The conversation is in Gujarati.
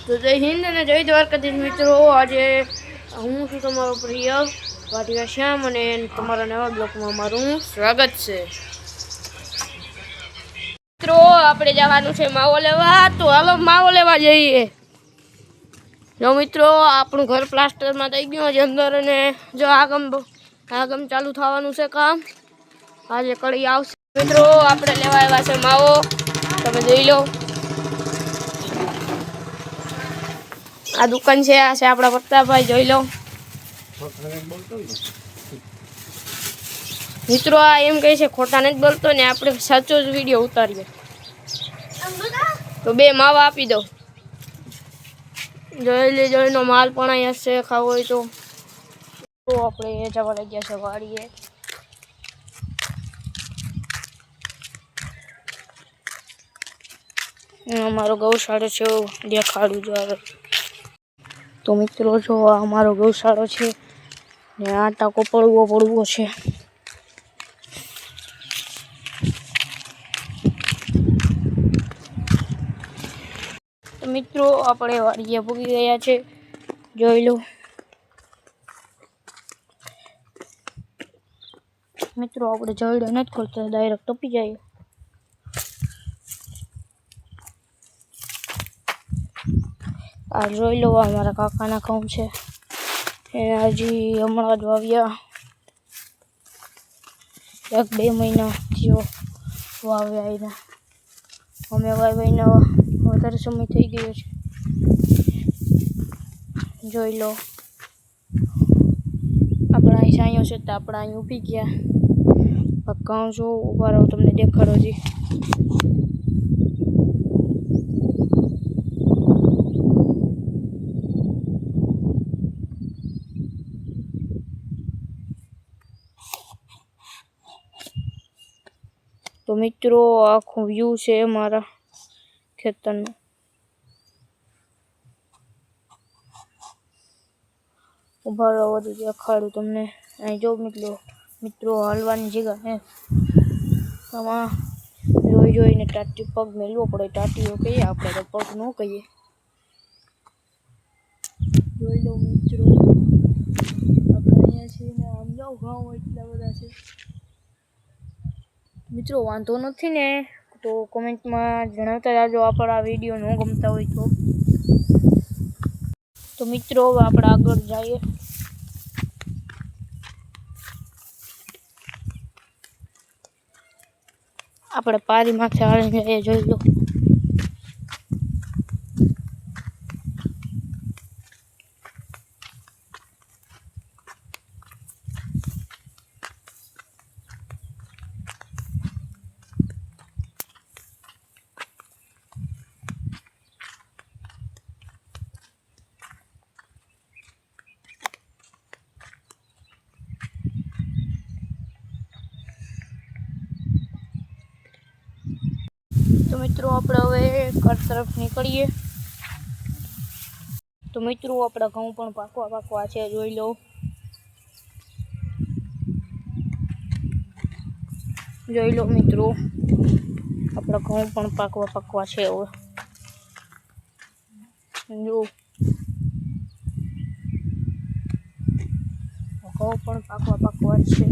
તો જય હિન્દ અને જય દ્વારકાધીશ મિત્રો। આજે હું છું તમારો પ્રિય વાટિકા શ્યામ અને તમારા નવા બ્લોગમાં મારું સ્વાગત છે। મિત્રો આપણે જવાનું છે માવો લેવા, તો હાલો માવો લેવા જઈએ। જો મિત્રો આપણું ઘર પ્લાસ્ટરમાં થઈ ગયું છે અંદર, અને જો આગમ ચાલુ થવાનું છે કામ। આજે કડી આવશે મિત્રો। આપણે લેવા આવ્યા છે માવો, તમે જોઈ લો। આ દુકાન છે, આ છે આપણા પ્રતાપભાઈ, જોઈ લો મિત્રો। આ એમ કહે છે ખોટા નથી બોલતો ને, આપણે સાચો જ વિડીયો ઉતારીએ। તો બે માવા આપી દો, જોઈ લેજો એનો માલ પણ અહીંયા છે, ખાવો હોય તો। આપણે જવા લાગ્યા છે વાડીએ। અમારો ગૌશાળો છે, દેખાડું જો આવે તો મિત્રો। જો આ અમારો ગૌશાળો છે ને આ ટાંકો પડવો છે। તો મિત્રો આપણે વાડીએ પૂગી ગયા છે, જોઈ લો મિત્રો। આપણે જડે નથી ખોલતા, ડાયરેક્ટ ટપી જાય। આ જોઈ લો અમારા કાકાના ઘઉં છે, એ હજી હમણાં જ વાવ્યા, 1-2 મહિના થયો વાવ્યા એના। અમે વાવ્યા વધારે સમય થઈ ગયો છે, જોઈ લો। આપણા અહીં સાંયો છે તો આપણા અહીં ઊભી ગયા। ઘઉં જો ઉભા રહો, તમને દેખાડો જી। તો મિત્રો આખું વ્યૂ છે મારા ખેતરનું। ઉભા રહો, બધું દેખાડું તમને। અહીં જો મિત્રો હલવાની જગ્યા હે, આમાં જોઈને ટાટી પગ મેળવો પડે। ટાટીઓ કહીએ આપણે, તો પગ ન કહીએ। જોઈ લો મિત્રો, આપણે અહીંયા છીએ ને આમ જાઓ ઘઉં એટલા બધા છે મિત્રો। વાંધો નથી ને તો કોમેન્ટમાં જણાવતા જાજો આપણા વિડીયો ન ગમતા હોય તો મિત્રો હવે આપણે આગળ જઈએ। આપણે પારી માથે હાલીને જઈએ, જોઈ લો। તો મિત્રો આપણે હવે ઘર તરફ નીકળીએ। તો મિત્રો આપણા ઘઉં પણ પાકવા છે, જોઈ લો। જોઈ લો મિત્રો, આપણા ઘઉં પણ પાકવા છે હવે, જો ઘઉં પણ પાકવા છે।